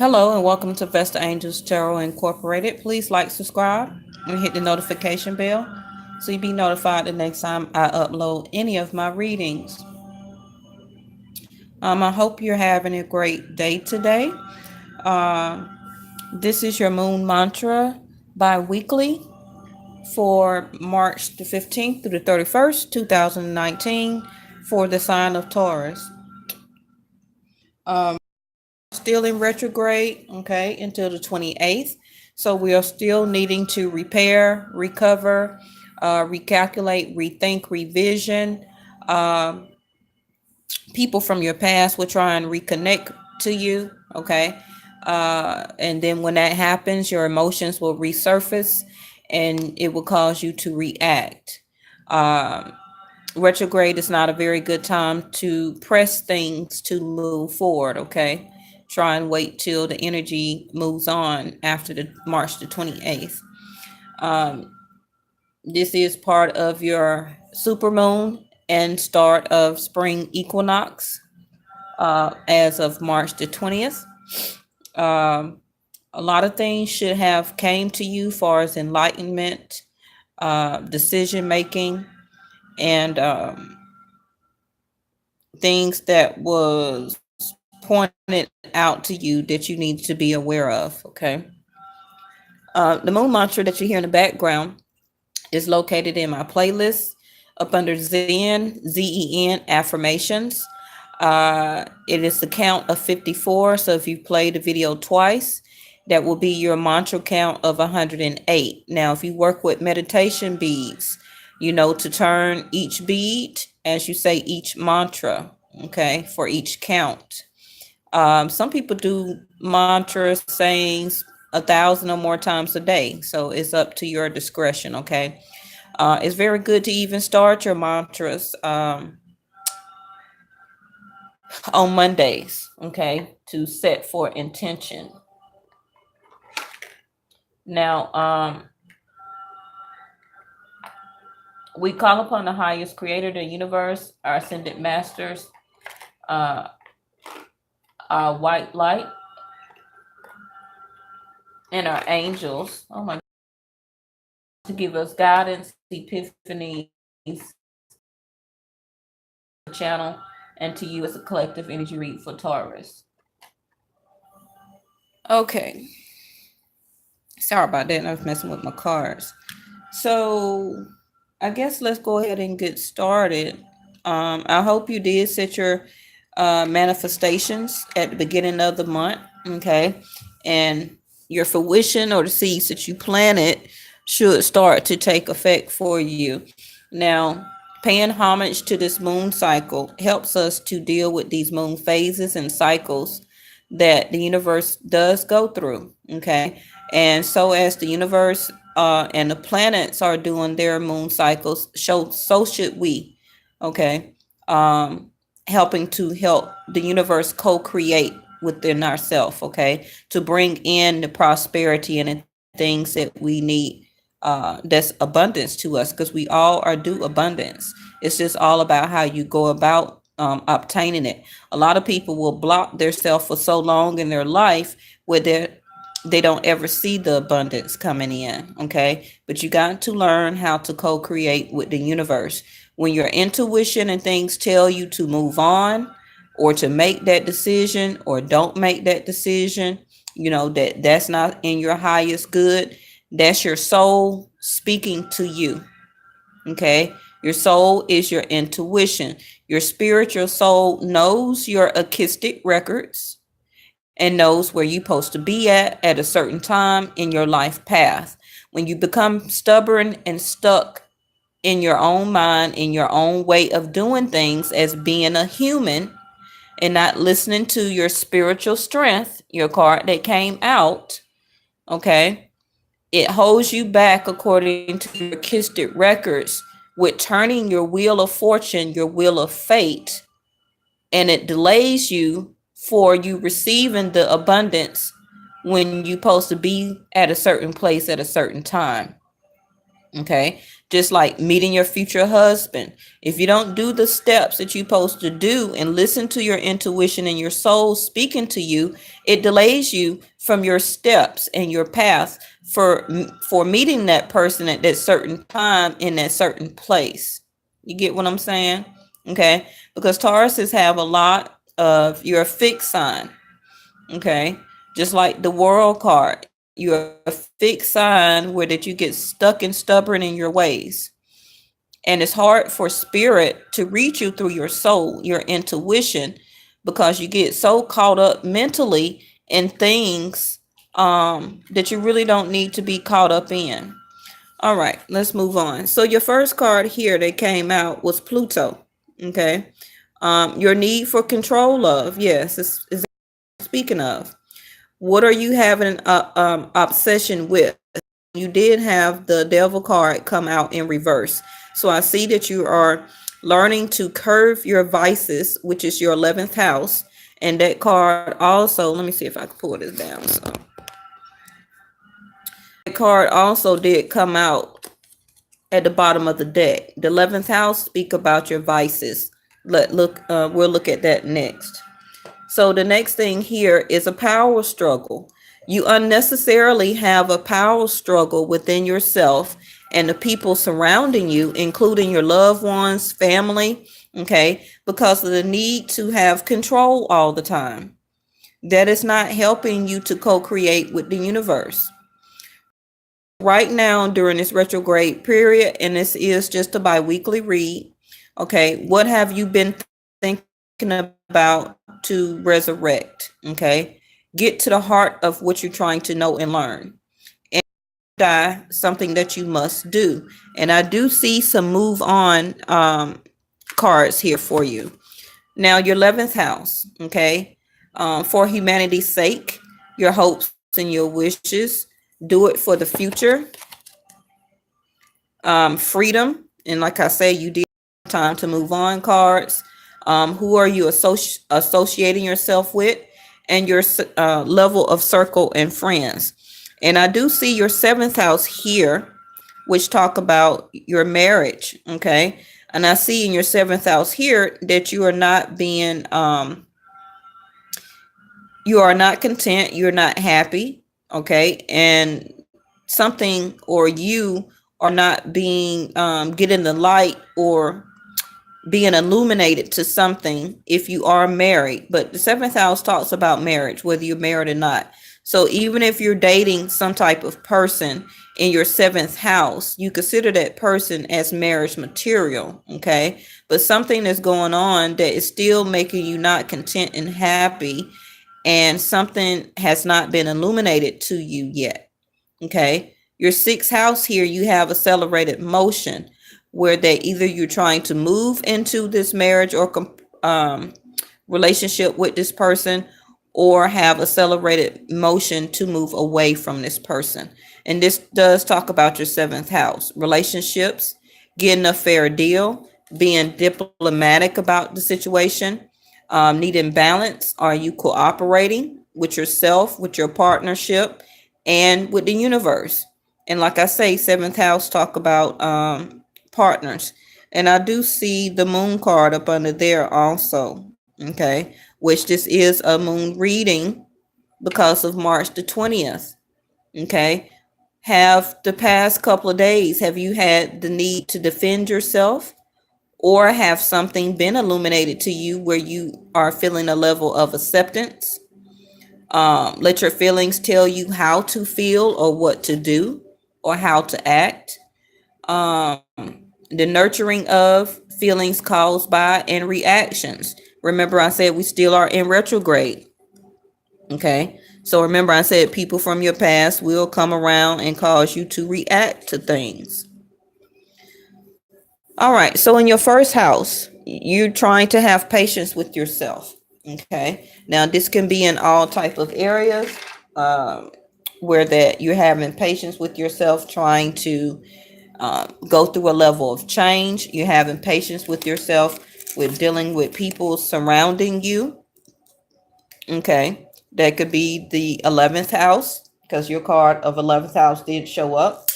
Hello and welcome to Vestaangelstarot Incorporated. Please like, subscribe, and hit the notification bell so you'll be notified the next time I upload any of my readings. I hope you're having a great day today. Uh, this is your moon mantra bi-weekly for March the 15th through the 31st, 2019 for the sign of Taurus. Still in retrograde, okay, until the 28th. So we are still needing to repair, recover, recalculate, rethink, revision. Um, People from your past will try and reconnect to you, okay? And then when that happens, your emotions will resurface and it will cause you to react. Um, Retrograde is not a very good time to press things to move forward, okay? Try and wait till the energy moves on after the March the 28th. Um, this is part of your supermoon and start of spring equinox as of March the 20th. Um, a lot of things should have came to you far as enlightenment, decision making, and things that was pointed out to you that you need to be aware of. Okay. The moon mantra that you hear in the background is located in my playlist up under Zen affirmations. It is the count of 54. So if you play the video twice, that will be your mantra count of 108. Now, if you work with meditation beads, you know to turn each bead as you say each mantra, okay, for each count. Some people do mantras, sayings 1,000 or more times a day. So it's up to your discretion, okay? It's very good to even start your mantras on Mondays, okay, to set for intention. Now, we call upon the highest creator, the universe, our ascended masters, uh, our white light, and our angels. Oh my, to give us guidance, epiphanies, channel, and to you as a collective energy read for Taurus. Okay. Sorry about that. I was messing with my cards. So I guess let's go ahead and get started. I hope you did set your manifestations at the beginning of the month, okay? And your fruition or the seeds that you planted should start to take effect for you. Now, paying homage to this moon cycle helps us to deal with these moon phases and cycles that the universe does go through, okay? And so as the universe and the planets are doing their moon cycles, so should we, okay? Helping to help the universe co-create within ourselves, okay? To bring in the prosperity and the things that we need, that's abundance to us, because we all are due abundance. It's just all about how you go about obtaining it. A lot of people will block themselves for so long in their life where they don't ever see the abundance coming in, okay? But you got to learn how to co-create with the universe. When your intuition and things tell you to move on or to make that decision or don't make that decision, you know that's not in your highest good. That's your soul speaking to you, okay? Your soul is your intuition. Your spiritual soul knows your acoustic records and knows where you're supposed to be at a certain time in your life path. When you become stubborn and stuck in your own mind, in your own way of doing things as being a human and not listening to your spiritual strength, your card that came out, okay, it holds you back according to your acoustic records with turning your wheel of fortune, your wheel of fate, and it delays you for you receiving the abundance when you're supposed to be at a certain place at a certain time. Okay. just like meeting your future husband. If you don't do the steps that you're supposed to do and listen to your intuition and your soul speaking to you, it delays you from your steps and your path for meeting that person at that certain time in that certain place. You get what I'm saying? Okay, because Tauruses have a lot of, you're a fixed sign. Okay, just like the world card, you're a fixed sign where that you get stuck and stubborn in your ways. And it's hard for spirit to reach you through your soul, your intuition, because you get so caught up mentally in things that you really don't need to be caught up in. All right, let's move on. So your first card here that came out was Pluto. Okay. Your need for control of, yes, is speaking of. What are you having an obsession with? You did have the devil card come out in reverse. So I see that you are learning to curve your vices, which is your 11th house. And that card also, let me see if I can pull this down. So that card also did come out at the bottom of the deck. The 11th house speak about your vices. We'll look at that next. So the next thing here is a power struggle. You unnecessarily have a power struggle within yourself and the people surrounding you, including your loved ones, family, okay, because of the need to have control all the time. That is not helping you to co-create with the universe. Right now, during this retrograde period, and this is just a bi-weekly read, okay, what have you been thinking about to resurrect? Okay, get to the heart of what you're trying to know and learn. And something that you must do. And I do see some move on cards here for you. Now, your 11th house, okay, for humanity's sake, your hopes and your wishes, do it for the future, freedom. And like I say, you did time to move on cards. Who are you associating yourself with, and your level of circle and friends. And I do see your 7th house here, which talk about your marriage. Okay. And I see in your 7th house here that you are not being, you are not content. You're not happy. Okay. And something, or you are not being, getting the light or being illuminated to something if you are married. But the 7th house talks about marriage, whether you're married or not. So even if you're dating some type of person in your 7th house, you consider that person as marriage material. Okay. But something that's going on that is still making you not content and happy, and something has not been illuminated to you yet. Okay. Your 6th house here, you have accelerated motion, where that either you're trying to move into this marriage or relationship with this person, or have accelerated motion to move away from this person. And this does talk about your 7th house, relationships, getting a fair deal, being diplomatic about the situation, needing balance. Are you cooperating with yourself, with your partnership, and with the universe? And like I say, 7th house talk about partners. And I do see the moon card up under there also. Okay. Which this is a moon reading because of March the 20th. Okay. Have the past couple of days, have you had the need to defend yourself, or have something been illuminated to you where you are feeling a level of acceptance? Let your feelings tell you how to feel or what to do or how to act. The nurturing of feelings caused by and reactions. Remember, I said we still are in retrograde. Okay. So remember, I said people from your past will come around and cause you to react to things. All right. So in your first house, you're trying to have patience with yourself. Okay. Now this can be in all type of areas, where that you're having patience with yourself, trying to go through a level of change. You're having patience with yourself with dealing with people surrounding you. Okay. That could be the 11th house, because your card of 11th house did show up.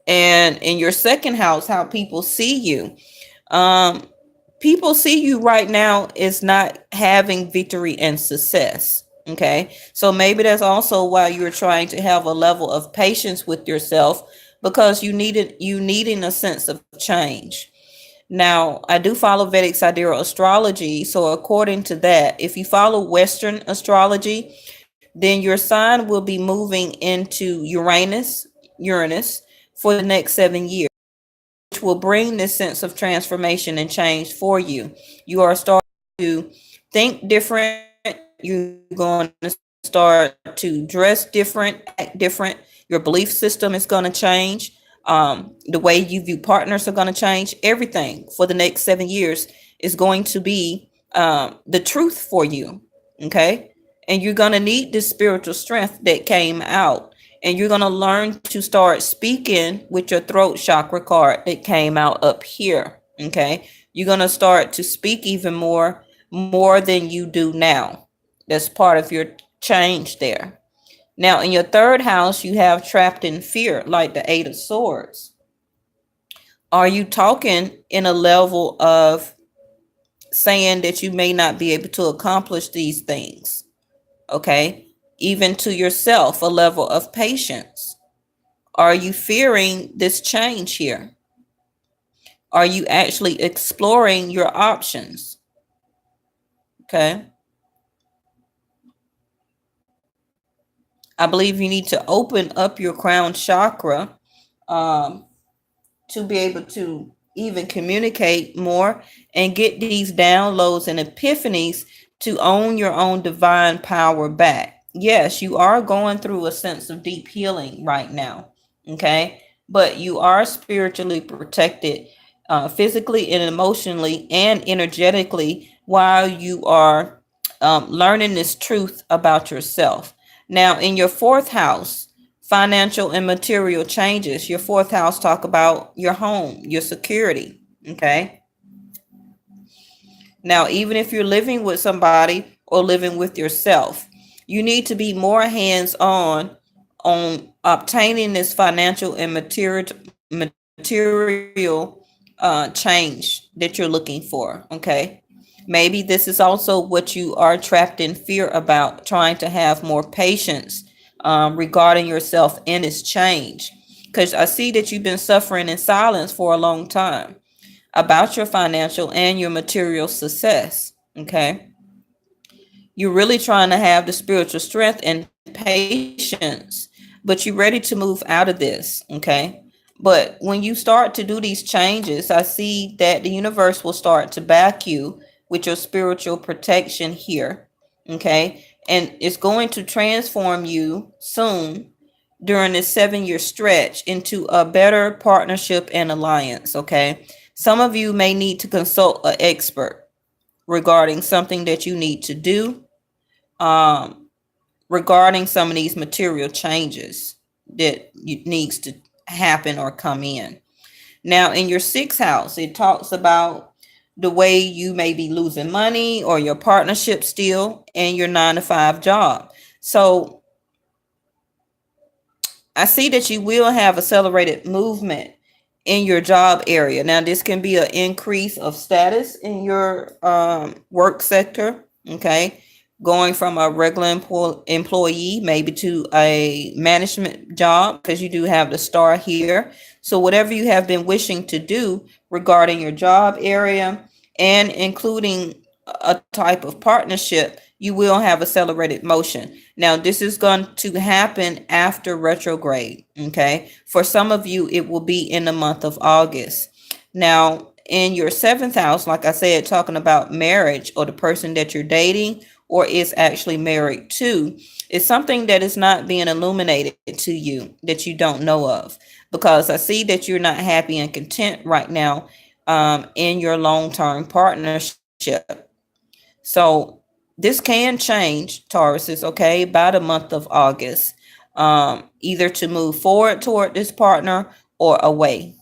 And in your second house, how people see you. Um, People see you right now is not having victory and success. Okay. So maybe that's also why you're trying to have a level of patience with yourself, because you needing a sense of change. Now, I do follow Vedic Sidereal Astrology. So according to that, if you follow Western astrology, then your sign will be moving into Uranus for the next 7 years, which will bring this sense of transformation and change for you. You are starting to think different. You're going to start to dress different, act different. Your belief system is going to change. The way you view partners are going to change. Everything for the next 7 years is going to be the truth for you. Okay. And you're going to need this spiritual strength that came out. And you're going to learn to start speaking with your throat chakra card that came out up here. Okay. You're going to start to speak even more than you do now. That's part of your change there. Now, in your third house, you have trapped in fear, like the Eight of Swords. Are you talking in a level of saying that you may not be able to accomplish these things? Okay. Even to yourself, a level of patience. Are you fearing this change here? Are you actually exploring your options? Okay. I believe you need to open up your crown chakra um, to be able to even communicate more and get these downloads and epiphanies to own your own divine power back. Yes, you are going through a sense of deep healing right now. Okay. But you are spiritually protected, physically and emotionally and energetically, while you are learning this truth about yourself. Now, in your fourth house, financial and material changes. Your fourth house talk about your home, your security. Okay. Now, even if you're living with somebody or living with yourself, you need to be more hands on obtaining this financial and material change that you're looking for. Okay. Maybe this is also what you are trapped in fear about, trying to have more patience regarding yourself and its change. Because I see that you've been suffering in silence for a long time about your financial and your material success. Okay. You're really trying to have the spiritual strength and patience, but you're ready to move out of this. Okay. But when you start to do these changes, I see that the universe will start to back you with your spiritual protection here. Okay. And it's going to transform you soon during this 7 year stretch into a better partnership and alliance. Okay. Some of you may need to consult an expert regarding something that you need to do, um, regarding some of these material changes that needs to happen or come in. Now, in your sixth house, it talks about the way you may be losing money or your partnership still and your 9 to 5 job. So I see that you will have accelerated movement in your job area. Now, this can be an increase of status in your work sector. Okay. Going from a regular employee maybe to a management job, because you do have the star here. So, whatever you have been wishing to do regarding your job area and including a type of partnership, you will have accelerated motion. Now, this is going to happen after retrograde. Okay. For some of you, it will be in the month of August. Now, in your seventh house, like I said, talking about marriage or the person that you're dating or is actually married to, is something that is not being illuminated to you that you don't know of. Because I see that you're not happy and content right now in your long-term partnership. So this can change, Taurus, is okay, by the month of August, either to move forward toward this partner or away.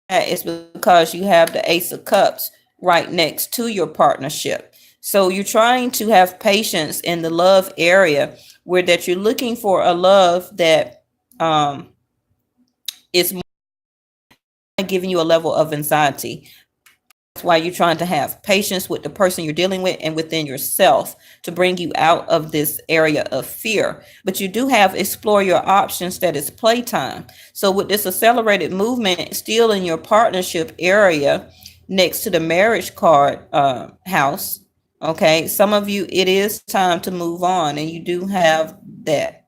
That is because you have the Ace of Cups right next to your partnership. So you're trying to have patience in the love area, where that you're looking for a love that It's giving you a level of anxiety. That's why you're trying to have patience with the person you're dealing with and within yourself to bring you out of this area of fear. But you do have explore your options, that is playtime. So with this accelerated movement still in your partnership area next to the marriage card house, okay, some of you, it is time to move on, and you do have that.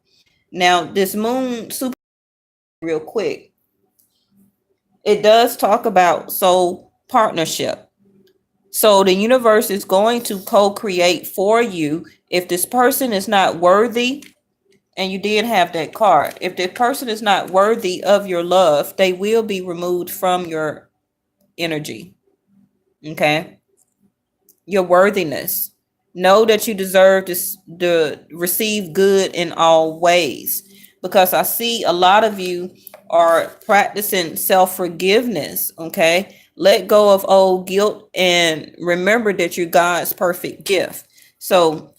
Now, this moon super real quick, it does talk about soul partnership. So the universe is going to co-create for you. If this person is not worthy, and you did have that card, if the person is not worthy of your love, they will be removed from your energy. Okay. Your worthiness. Know that you deserve to receive good in all ways. Because I see a lot of you are practicing self-forgiveness. Okay. Let go of old guilt and remember that you're God's perfect gift. So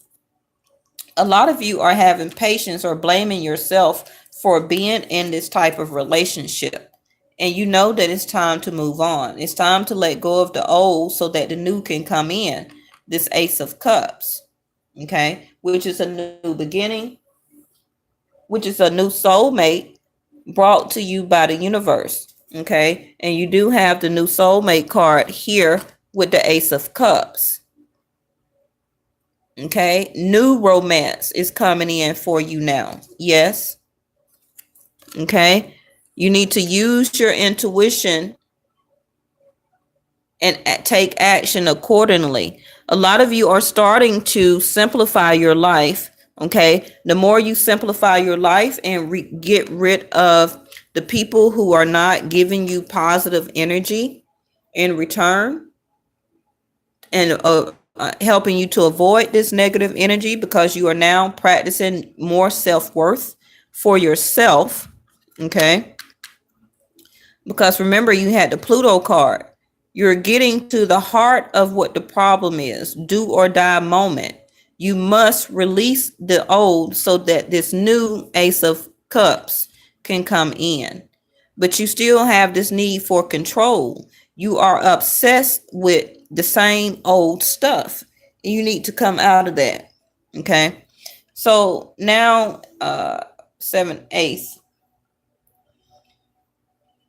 a lot of you are having patience or blaming yourself for being in this type of relationship. And you know that it's time to move on. It's time to let go of the old so that the new can come in. This Ace of Cups, okay, which is a new beginning, which is a new soulmate brought to you by the universe, okay? And you do have the new soulmate card here with the Ace of Cups. Okay, new romance is coming in for you now. Yes. Okay, you need to use your intuition and take action accordingly. A lot of you are starting to simplify your life. Okay, the more you simplify your life and get rid of the people who are not giving you positive energy in return, and helping you to avoid this negative energy, because you are now practicing more self-worth for yourself. Okay, because remember, you had the Pluto card. You're getting to the heart of what the problem is. Do or die moment. You must release the old so that this new Ace of Cups can come in. But you still have this need for control. You are obsessed with the same old stuff. You need to come out of that. Okay. So now, 7th, 8th.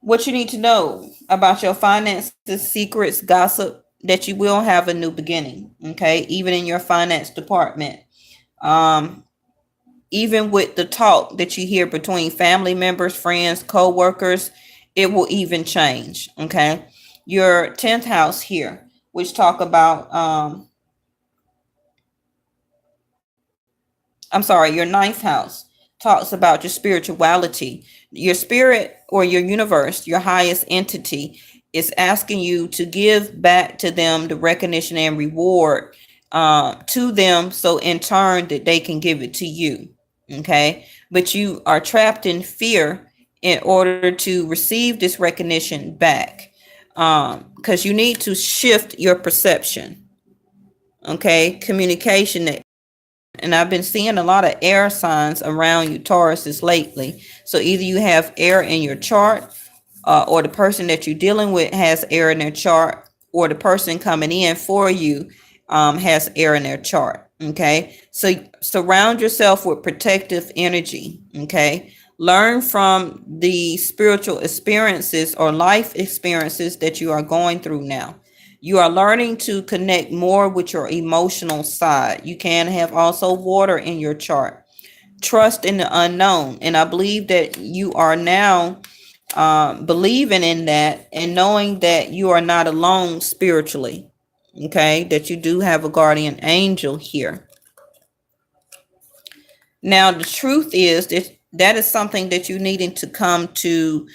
What you need to know about your finances, secrets, gossip, that you will have a new beginning. Okay. Even in your finance department. Even with the talk that you hear between family members, friends, co-workers, it will even change. Okay. Your 10th house here, which talk about, I'm sorry, your 9th house talks about your spirituality. Your spirit or your universe, your highest entity, is asking you to give back to them the recognition and reward to them, so in turn that they can give it to you. Okay. But you are trapped in fear in order to receive this recognition back, because you need to shift your perception. Okay. Communication. And I've been seeing a lot of air signs around you, Tauruses, lately. So either you have air in your chart, or the person that you're dealing with has air in their chart, or the person coming in for you has air in their chart. Okay. So surround yourself with protective energy. Okay. Learn from the spiritual experiences or life experiences that you are going through now. You are learning to connect more with your emotional side. You can have also water in your chart. Trust in the unknown. And I believe that you are now believing in that and knowing that you are not alone spiritually. Okay, that you do have a guardian angel here. Now, the truth is that is something that you needing to come to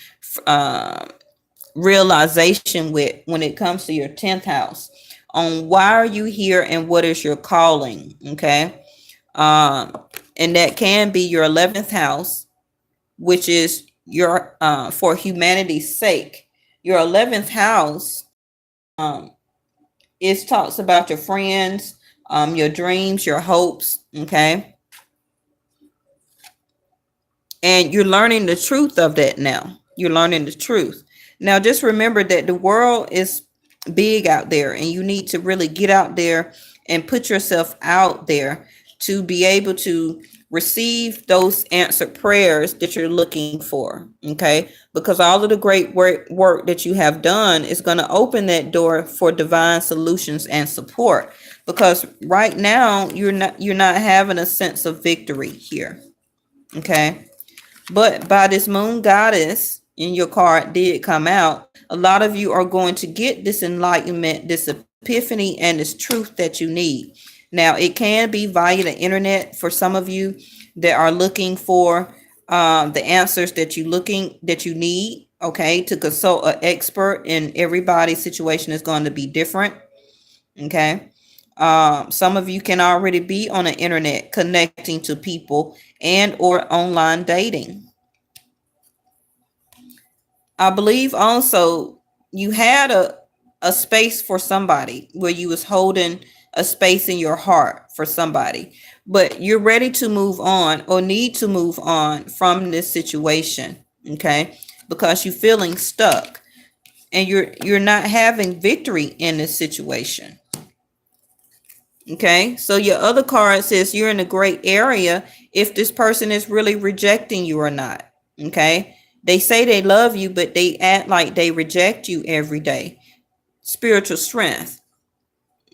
realization with when it comes to your 10th house, on why are you here and what is your calling. Okay. And that can be your 11th house, which is your for humanity's sake. Your 11th house is talks about your friends, your dreams, your hopes. Okay. And you're learning the truth of that now. You're learning the truth. Now, just remember that the world is big out there, and you need to really get out there and put yourself out there to be able to receive those answered prayers that you're looking for. Okay, because all of the great work that you have done is going to open that door for divine solutions and support, because right now you're not having a sense of victory here. Okay, but by this moon goddess in your card did come out, a lot of you are going to get this enlightenment, this epiphany, and this truth that you need. Now, it can be via the internet for some of you that are looking for the answers that you need. Okay, to consult an expert, and everybody's situation is going to be different. Okay. Some of you can already be on the internet connecting to people and or online dating. I believe also you had a space for somebody where you was holding a space in your heart for somebody, but you're ready to move on or need to move on from this situation. Okay, because you're feeling stuck and you're not having victory in this situation. Okay, so your other card says you're in a great area if this person is really rejecting you or not. Okay, they say they love you, but they act like they reject you every day. Spiritual strength.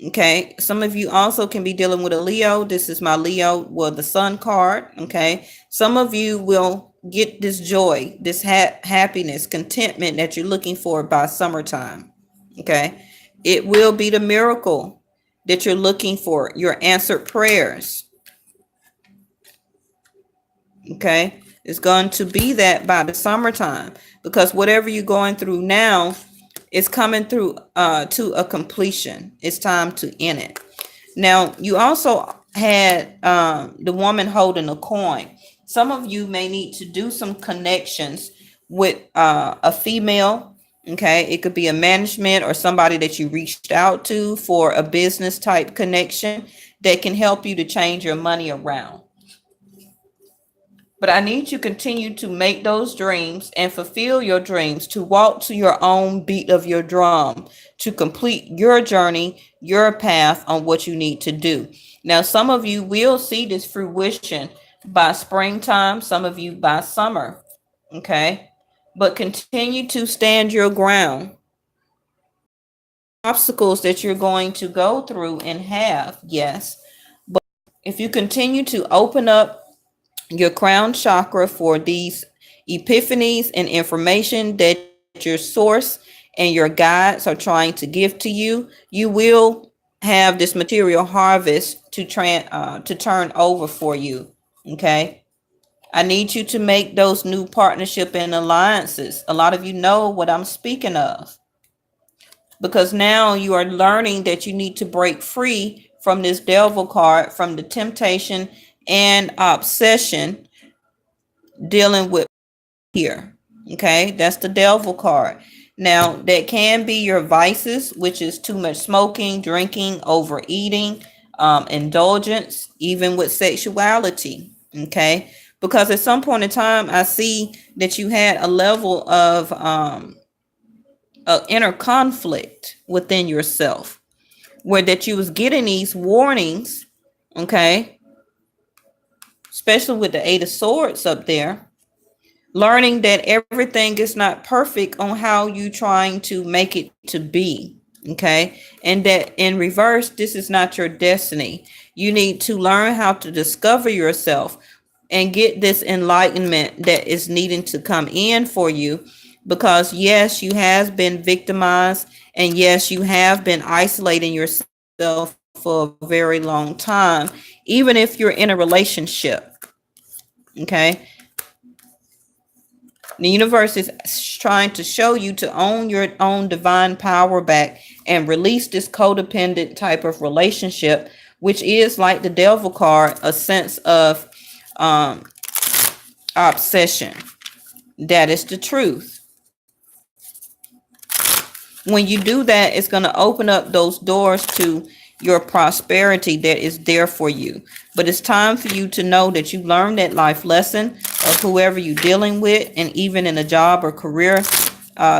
Okay, some of you also can be dealing with a Leo. This is my Leo, well, the Sun card. Okay, some of you will get this joy, this happiness, contentment that you're looking for by summertime. Okay, it will be the miracle that you're looking for, your answered prayers. Okay, it's going to be that by the summertime, because whatever you're going through now is coming through to a completion. It's time to end it. Now, you also had the woman holding a coin. Some of you may need to do some connections with a female. Okay, it could be a management or somebody that you reached out to for a business type connection that can help you to change your money around. But I need you to continue to make those dreams and fulfill your dreams, to walk to your own beat of your drum, to complete your journey, your path on what you need to do. Now, some of you will see this fruition by springtime, some of you by summer. Okay, but continue to stand your ground. Obstacles that you're going to go through and have, yes, but if you continue to open up your crown chakra for these epiphanies and information that your source and your guides are trying to give to you, you will have this material harvest to turn over for you. Okay, I need you to make those new partnership and alliances. A lot of you know what I'm speaking of, because now you are learning that you need to break free from this devil card, from the temptation and obsession dealing with here. Okay, that's the devil card. Now, that can be your vices, which is too much smoking, drinking, overeating, indulgence, even with sexuality. Okay, because at some point in time, I see that you had a level of inner conflict within yourself, where that you was getting these warnings. Okay, especially with the Eight of Swords up there, learning that everything is not perfect on how you trying to make it to be. Okay, and that in reverse, this is not your destiny. You need to learn how to discover yourself and get this enlightenment that is needing to come in for you, because yes, you have been victimized, and yes, you have been isolating yourself for a very long time, even if you're in a relationship. Okay, the universe is trying to show you to own your own divine power back and release this codependent type of relationship, which is like the devil card, a sense of obsession. That is the truth. When you do that, it's going to open up those doors to your prosperity that is there for you. But it's time for you to know that you learned that life lesson of whoever you're dealing with, and even in a job or career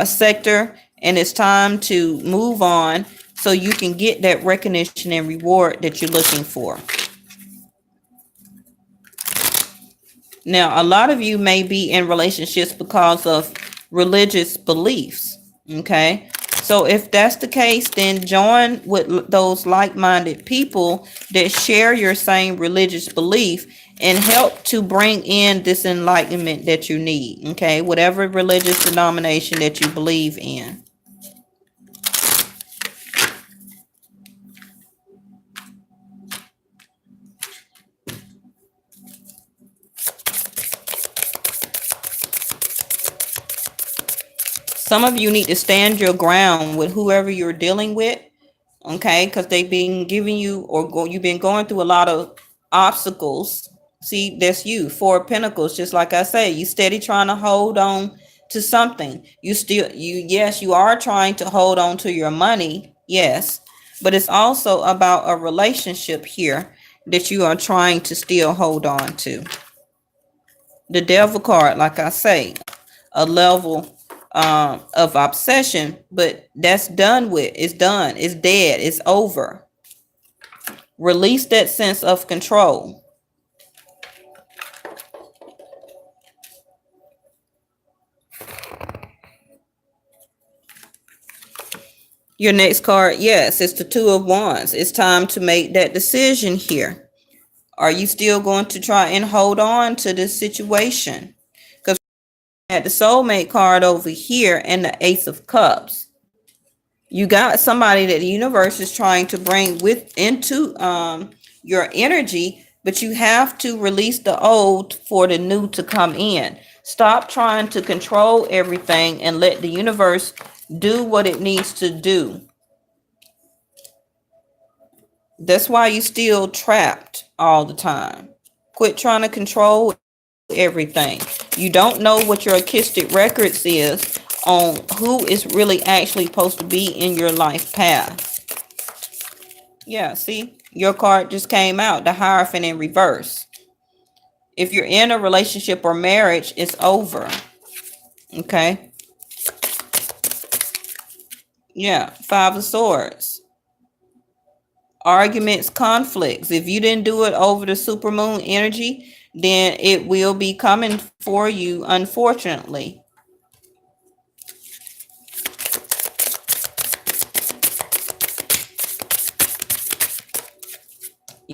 sector. And it's time to move on so you can get that recognition and reward that you're looking for. Now, a lot of you may be in relationships because of religious beliefs. Okay. So if that's the case, then join with those like-minded people that share your same religious belief and help to bring in this enlightenment that you need. Okay. Whatever religious denomination that you believe in. Some of you need to stand your ground with whoever you're dealing with, okay? Because they've been giving you, you've been going through a lot of obstacles. See, that's you. Four of Pentacles, just like I say, you steady trying to hold on to something. Yes, you are trying to hold on to your money, yes, but it's also about a relationship here that you are trying to still hold on to. The Devil card, like I say, a level of obsession, but that's done with. It's done. It's dead. It's over. Release that sense of control. Your next card, yes, it's the Two of Wands. It's time to make that decision here. Are you still going to try and hold on to this situation? Because we had the Soulmate card over here and the Ace of Cups. You got somebody that the universe is trying to bring into your energy, but you have to release the old for the new to come in. Stop trying to control everything and let the universe do what it needs to do. That's why you're still trapped all the time. Quit trying to control everything. You don't know what your artistic records is on who is really actually supposed to be in your life path. Yeah, see, your card just came out, the Hierophant in reverse. If you're in a relationship or marriage, it's over. Okay. Yeah, Five of Swords. Arguments, conflicts. If you didn't do it over the supermoon energy, then it will be coming for you, unfortunately.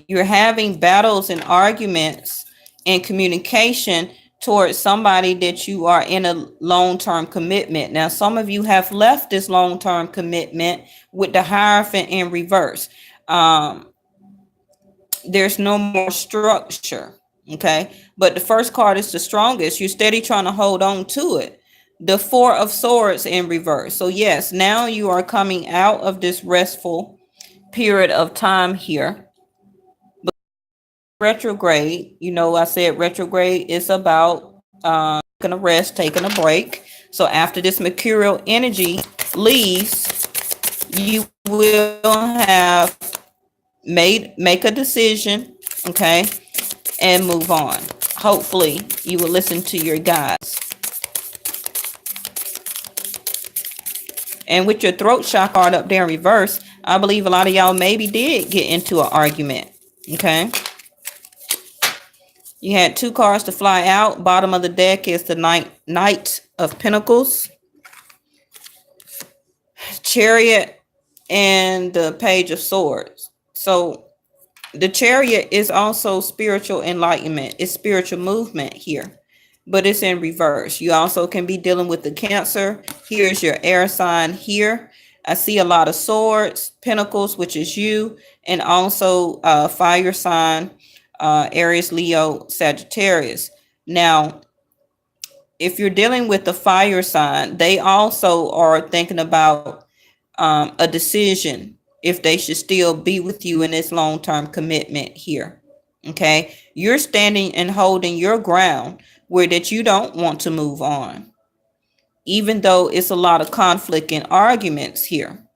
You're having battles and arguments and communication towards somebody that you are in a long-term commitment. Now, some of you have left this long-term commitment with the Hierophant in reverse. There's no more structure. Okay. But the first card is the strongest. You're steady trying to hold on to it. The Four of Swords in reverse. So yes, now you are coming out of this restful period of time here. But retrograde, I said retrograde is about taking a rest, taking a break. So after this mercurial energy leaves, you will have make a decision, okay, and move on. Hopefully you will listen to your guides. And with your throat chakra card up there in reverse, I believe a lot of y'all maybe did get into an argument. Okay. You had two cards to fly out. Bottom of the deck is the Knight of Pentacles, Chariot, and the Page of Swords. So the Chariot is also spiritual enlightenment. It's spiritual movement here, but it's in reverse. You also can be dealing with the Cancer. Here's your air sign here. I see a lot of swords, pentacles, which is you, and also fire sign, Aries, Leo, Sagittarius. Now, if you're dealing with the fire sign, they also are thinking about a decision if they should still be with you in this long-term commitment here. Okay, you're standing and holding your ground where that you don't want to move on, even though it's a lot of conflict and arguments here.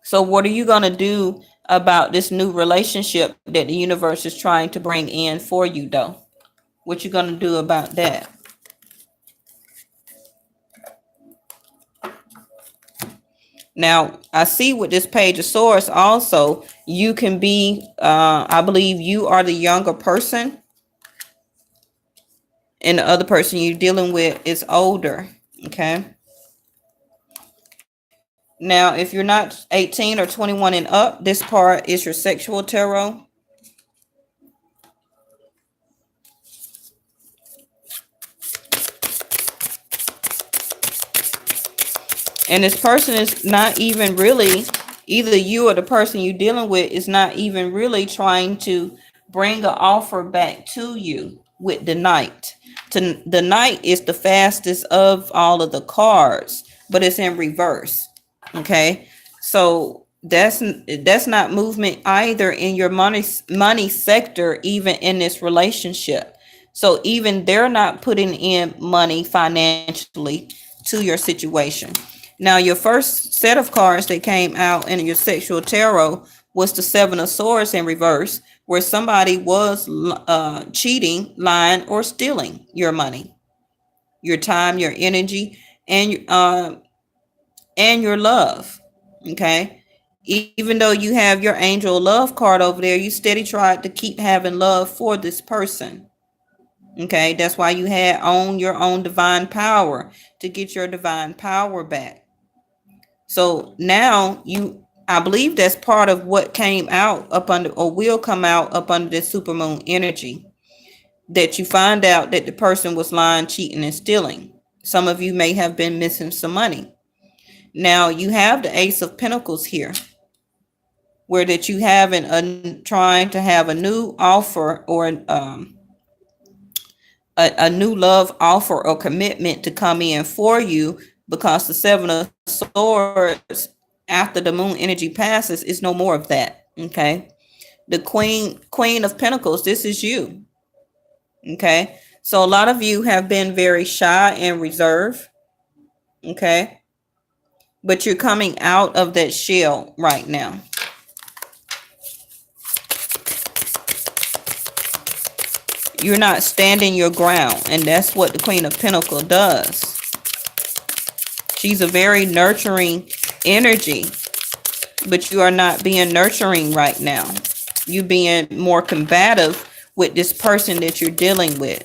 So what are you going to do about this new relationship that the universe is trying to bring in for you, though? What you going to do about that? Now, I see with this Page of Swords also, you can be, I believe you are the younger person, and the other person you're dealing with is older, okay? Now, if you're not 18 or 21 and up, this part is your sexual tarot. And this person is not even really, either you or the person you're dealing with is not even really trying to bring an offer back to you with the Knight. The Knight is the fastest of all of the cards, but it's in reverse. Okay. So that's not movement either in your money sector, even in this relationship. So even they're not putting in money financially to your situation. Now, your first set of cards that came out in your sexual tarot was the Seven of Swords in reverse, where somebody was cheating, lying, or stealing your money, your time, your energy, and your love. Okay. Even though you have your angel love card over there, you steady tried to keep having love for this person. Okay. That's why you had own your own divine power, to get your divine power back. So now I believe that's part of what came out up under, or will come out up under this supermoon energy, that you find out that the person was lying, cheating, and stealing. Some of you may have been missing some money. Now you have the Ace of Pentacles here, where that you trying to have a new offer, or a new love offer or commitment to come in for you, because the Seven of Swords, after the moon energy passes, is no more of that. Okay. The Queen of Pentacles, this is you. Okay. So a lot of you have been very shy and reserved. Okay. But you're coming out of that shell right now. You're not standing your ground. And that's what the Queen of Pentacles does. She's a very nurturing energy, but you are not being nurturing right now. You being more combative with this person that you're dealing with.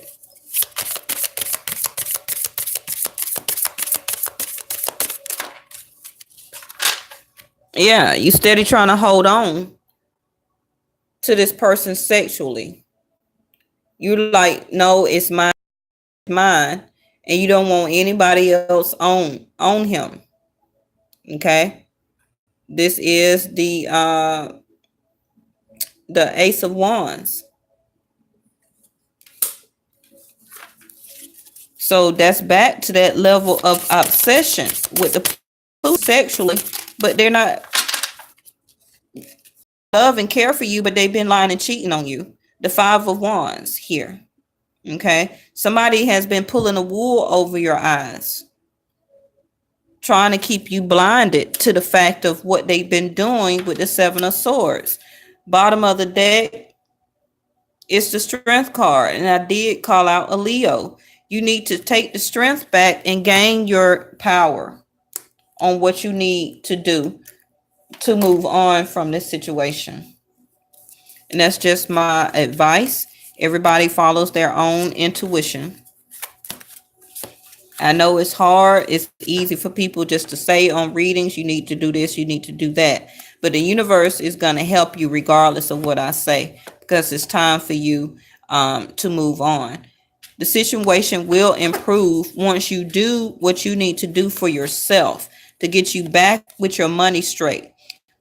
Yeah, you steady trying to hold on to this person sexually. You like, no, it's mine, and you don't want anybody else on him. Okay, this is the Ace of Wands. So that's back to that level of obsession with the person sexually, but they're not love and care for you, but they've been lying and cheating on you. The Five of Wands here. Okay, somebody has been pulling the wool over your eyes, trying to keep you blinded to the fact of what they've been doing with the Seven of Swords. Bottom of the deck, it's the Strength card, and I did call out a Leo. You need to take the strength back and gain your power on what you need to do to move on from this situation. And that's just my advice. Everybody follows their own intuition. I know it's hard. It's easy for people just to say on readings, you need to do this, you need to do that. But the universe is going to help you regardless of what I say, because it's time for you to move on. The situation will improve once you do what you need to do for yourself to get you back with your money straight.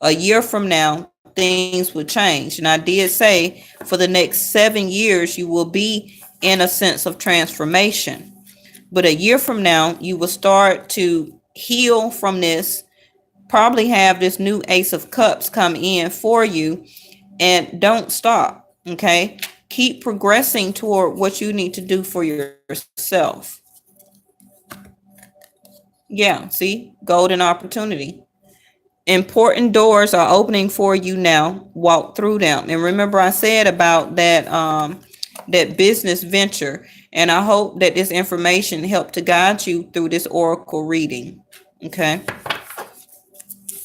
A year from now, things will change. And I did say for the next 7 years, you will be in a sense of transformation. But a year from now, you will start to heal from this, probably have this new Ace of Cups come in for you, and don't stop. Okay. Keep progressing toward what you need to do for yourself. Yeah. See, golden opportunity. Important doors are opening for you now. Walk through them. And remember I said about that business venture, and I hope that this information helped to guide you through this oracle reading. Okay.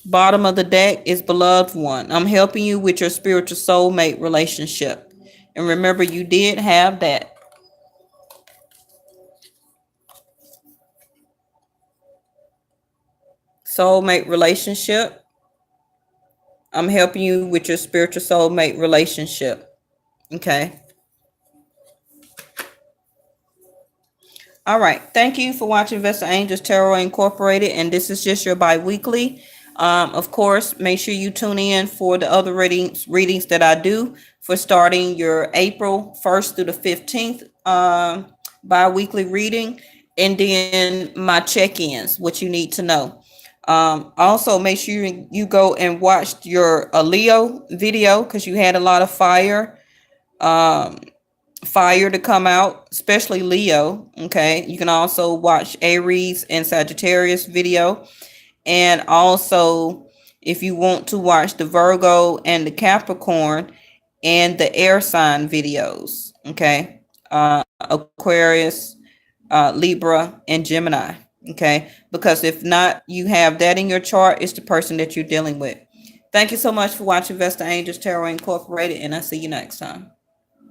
Bottom of the deck is beloved one. I'm helping you with your spiritual soulmate relationship. And remember, you did have that soulmate relationship. I'm helping you with your spiritual soulmate relationship. Okay. All right. Thank you for watching Vesta Angels Tarot Incorporated. And this is just your bi-weekly. Of course, make sure you tune in for the other readings that I do for starting your April 1st through the 15th bi-weekly reading. And then my check-ins, what you need to know. Also, make sure you go and watch your Leo video because you had a lot of fire to come out, especially Leo. Okay, you can also watch Aries and Sagittarius video, and also if you want to watch the Virgo and the Capricorn and the air sign videos. Okay, Aquarius, Libra, and Gemini. Okay, because if not, you have that in your chart, it's the person that you're dealing with. Thank you so much for watching Vesta Angels Tarot Incorporated, and I'll see you next time.